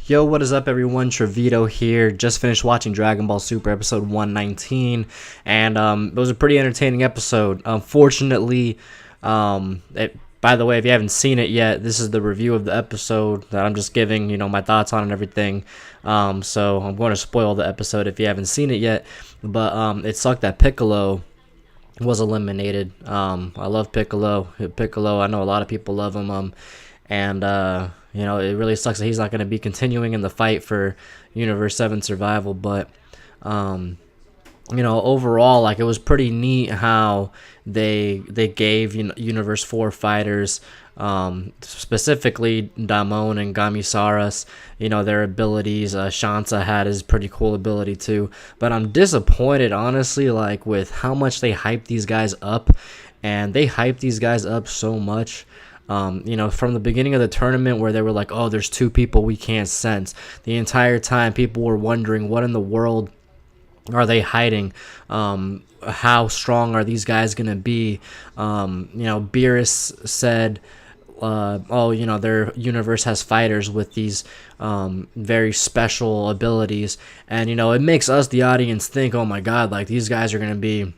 Yo, what is up, everyone? Trevito here. Just finished watching Dragon Ball Super episode 119, and it was a pretty entertaining episode. Unfortunately, by the way, if you haven't seen it yet, this is the review of the episode that I'm just giving, my thoughts on and everything. So I'm going to spoil the episode if you haven't seen it yet. But it sucked that Piccolo was eliminated. I love Piccolo. Piccolo, I know a lot of people love him. And it really sucks that he's not going to be continuing in the fight for Universe 7 survival. But overall, like, it was pretty neat how they gave Universe 4 fighters, specifically Damon and Gamisaras, their abilities. Shansa had his pretty cool ability too. But I'm disappointed, honestly, like, with how much they hyped these guys up. And they hyped these guys up so much. From the beginning of the tournament, where they were like, oh, there's two people we can't sense. The entire time, people were wondering, what in the world are they hiding? How strong are these guys going to be? Beerus said, their universe has fighters with these very special abilities. And, it makes us, the audience, think, oh my God, like, these guys are going to be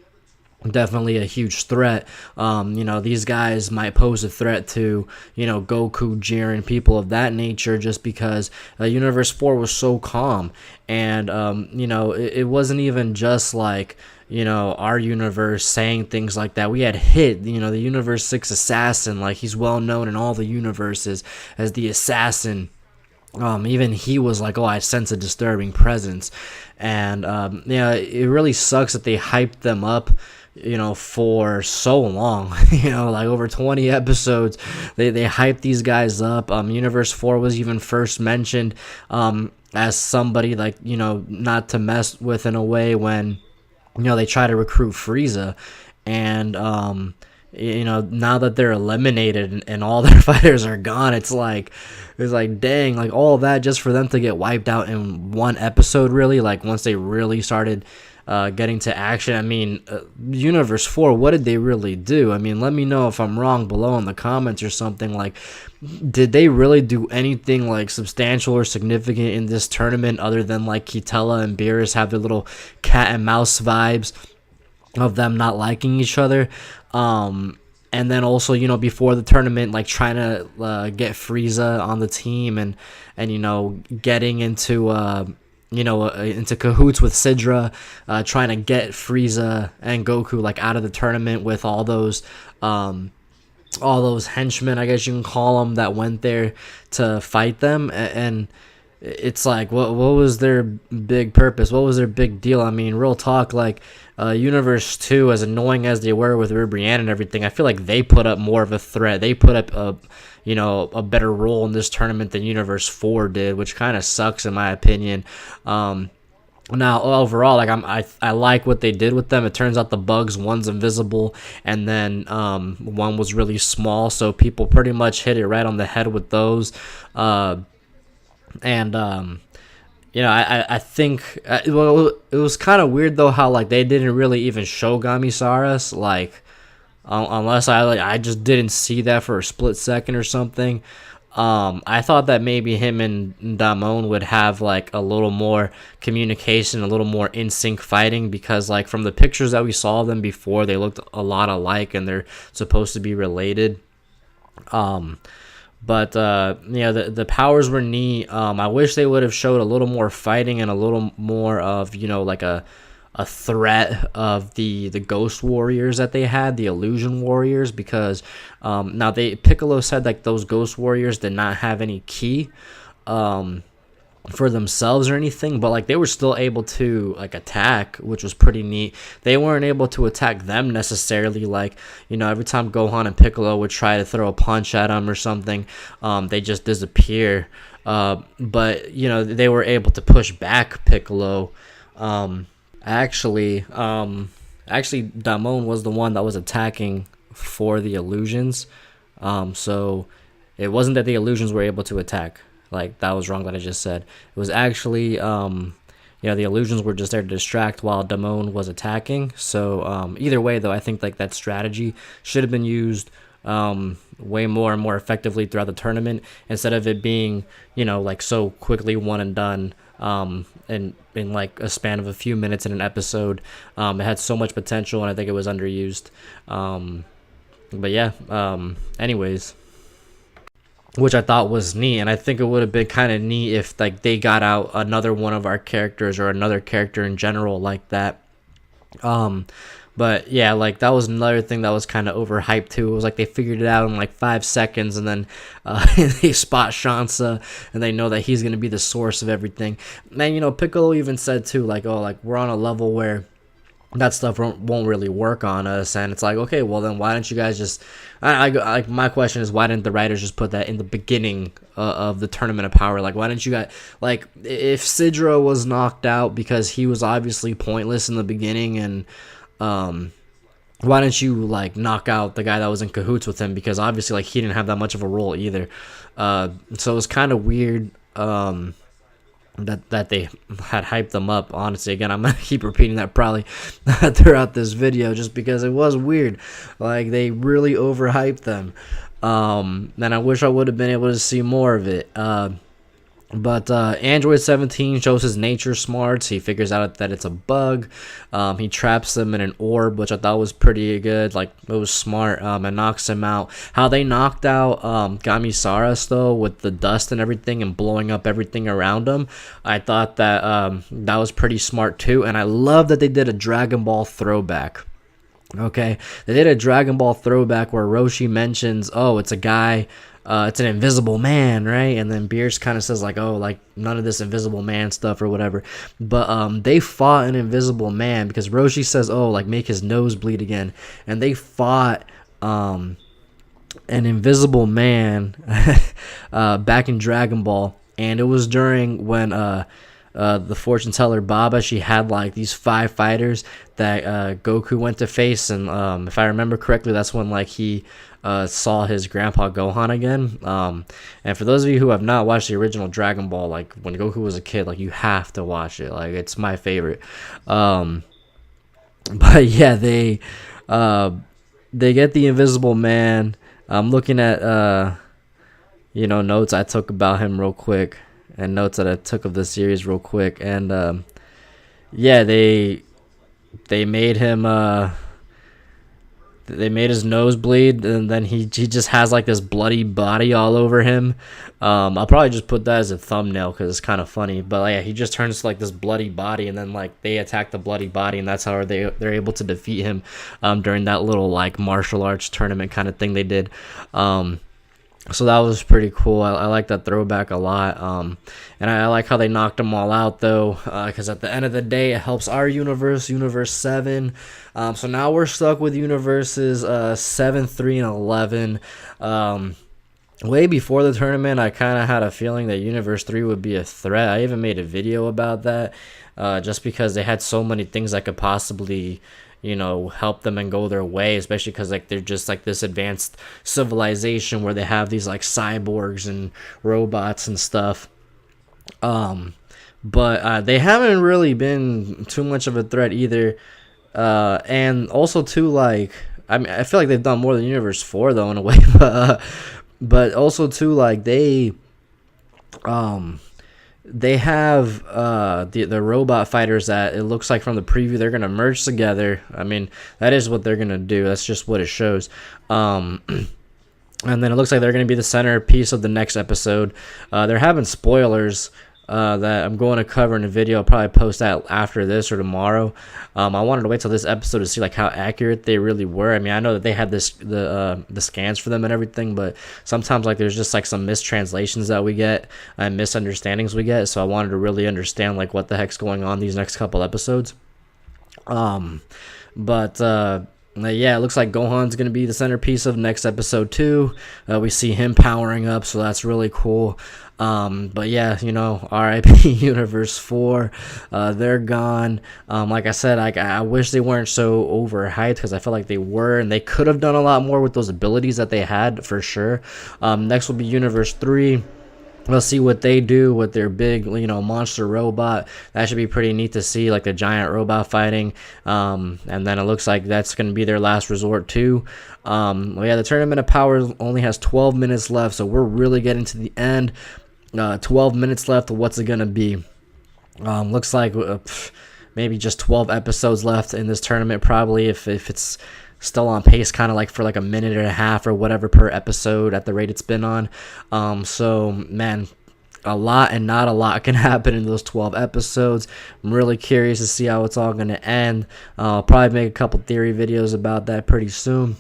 definitely a huge threat. These guys might pose a threat to, Goku, Jiren, people of that nature, just because Universe 4 was so calm. And, it wasn't even just like, our universe saying things like that. We had Hit, the Universe 6 assassin, like, he's well known in all the universes as the assassin. Even he was like, oh, I sense a disturbing presence. And, it really sucks that they hyped them up, for so long. Like over 20 episodes, they hyped these guys up. Universe 4 was even first mentioned as somebody, like, not to mess with in a way, when they try to recruit Frieza. And now that they're eliminated and all their fighters are gone, it's like dang, like, all that just for them to get wiped out in one episode, really. Like, once they really started getting to action. I mean, Universe 4, what did they really do? I mean, let me know if I'm wrong below in the comments or something. Like, did they really do anything, like, substantial or significant in this tournament, other than, like, Kitella and Beerus have their little cat and mouse vibes of them not liking each other? And then also, before the tournament, like, trying to get Frieza on the team, and getting into into cahoots with Sidra, trying to get Frieza and Goku, like, out of the tournament with all those henchmen, I guess you can call them, that went there to fight them. And it's like, what was their big purpose? What was their big deal? I mean, real talk, like, Universe 2, as annoying as they were with Brienne and everything, I feel like they put up more of a threat. They put up a better role in this tournament than Universe 4 did, which kind of sucks in my opinion. Now, overall, like, I like what they did with them. It turns out the bugs, one's invisible, and then one was really small, so people pretty much hit it right on the head with those. I think it was kind of weird though how, like, they didn't really even show Gamisaras, like, unless I just didn't see that for a split second or something. I thought that maybe him and Damon would have, like, a little more communication, a little more in sync fighting, because, like, from the pictures that we saw of them before, they looked a lot alike and they're supposed to be related. But the powers were neat. I wish they would have showed a little more fighting and a little more of, like, a threat of the Ghost Warriors that they had, the Illusion Warriors, because now Piccolo said, like, those Ghost Warriors did not have any ki for themselves or anything, but, like, they were still able to, like, attack, which was pretty neat. They weren't able to attack them necessarily, like, every time Gohan and Piccolo would try to throw a punch at them or something, they just disappear. But they were able to push back Piccolo. Actually, Damon was the one that was attacking for the illusions. So it wasn't that the illusions were able to attack. Like, that was wrong that I just said. It was actually, the illusions were just there to distract while Damon was attacking. So either way, though, I think, like, that strategy should have been used way more and more effectively throughout the tournament, instead of it being, like so quickly one and done, in like a span of a few minutes in an episode. It had so much potential, and I think it was underused. But yeah, anyways, which I thought was neat, and I think it would have been kind of neat if like they got out another one of our characters or another character in general like that. But yeah, like that was another thing that was kind of overhyped too. It was like they figured it out in like 5 seconds, and then they spot Shansa, and they know that he's gonna be the source of everything. And Piccolo even said too, like, oh, like we're on a level where that stuff won't really work on us. And it's like, okay, well then why don't you guys just like my question is, why didn't the writers just put that in the beginning of the Tournament of Power? Like, why didn't you guys, like, if Sidra was knocked out because he was obviously pointless in the beginning, and why didn't you like knock out the guy that was in cahoots with him, because obviously like he didn't have that much of a role either. So it was kind of weird that they had hyped them up. Honestly, again, I'm gonna keep repeating that probably throughout this video, just because it was weird. Like, they really overhyped them, and I wish I would have been able to see more of it. But Android 17 shows his nature smarts. He figures out that it's a bug. He traps them in an orb, which I thought was pretty good. Like, it was smart, and knocks him out. How they knocked out Gamisaras, though, with the dust and everything and blowing up everything around him, I thought that that was pretty smart, too. And I love that they did a Dragon Ball throwback. Okay, they did a Dragon Ball throwback where Roshi mentions, oh, it's a guy, it's an invisible man, right? And then Beerus kind of says like, oh, like none of this invisible man stuff or whatever. But they fought an invisible man, because Roshi says, oh, like make his nose bleed again. And they fought an invisible man back in Dragon Ball. And it was during when the fortune teller Baba, she had like these 5 fighters that Goku went to face, and if I remember correctly, that's when like he saw his grandpa Gohan again. And for those of you who have not watched the original Dragon Ball, like when Goku was a kid, like you have to watch it. Like, it's my favorite. But yeah, they get the Invisible Man. I'm looking at notes I took about him real quick, and notes that I took of the series real quick, and yeah, they made him they made his nose bleed, and then he just has like this bloody body all over him. I'll probably just put that as a thumbnail because it's kind of funny. But yeah, he just turns to like this bloody body, and then like they attack the bloody body, and that's how they're able to defeat him during that little like martial arts tournament kind of thing they did. So that was pretty cool. I like that throwback a lot. And I like how they knocked them all out, though, because at the end of the day, it helps our universe, Universe 7. So now we're stuck with Universes 7, 3, and 11. Way before the tournament, I kind of had a feeling that Universe 3 would be a threat. I even made a video about that, just because they had so many things that could possibly help them and go their way, especially because like they're just like this advanced civilization where they have these like cyborgs and robots and stuff. But they haven't really been too much of a threat either. And also too, like, I mean, I feel like they've done more than Universe 4 though in a way, but also too, like they have the robot fighters that it looks like from the preview they're gonna merge together. I mean, that is what they're gonna do. That's just what it shows. And then it looks like they're gonna be the centerpiece of the next episode. They're having spoilers that I'm going to cover in a video. I'll probably post that after this or tomorrow. I wanted to wait till this episode to see like how accurate they really were. I mean, I know that they had the scans for them and everything, but sometimes like there's just like some mistranslations that we get and misunderstandings we get. So I wanted to really understand like what the heck's going on these next couple episodes. Yeah, it looks like Gohan's going to be the centerpiece of next episode too. We see him powering up, so that's really cool. But yeah, RIP Universe 4, they're gone. Like I said, I wish they weren't so overhyped, because I feel like they were, and they could have done a lot more with those abilities that they had for sure. Next will be Universe 3. We'll see what they do with their big, monster robot. That should be pretty neat to see, like the giant robot fighting. And then it looks like that's going to be their last resort too. Well, yeah, the Tournament of Power only has 12 minutes left, so we're really getting to the end. 12 minutes left. What's it going to be? Looks like maybe just 12 episodes left in this tournament, probably, if it's still on pace, kind of like for like a minute and a half or whatever per episode at the rate it's been on. So man, a lot and not a lot can happen in those 12 episodes. I'm really curious to see how it's all going to end. I'll probably make a couple theory videos about that pretty soon.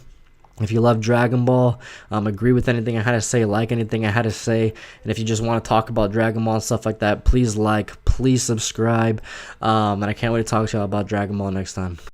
If you love Dragon Ball, agree with anything I had to say, like anything I had to say, and if you just want to talk about Dragon Ball and stuff like that, please subscribe, and I can't wait to talk to y'all about Dragon Ball next time.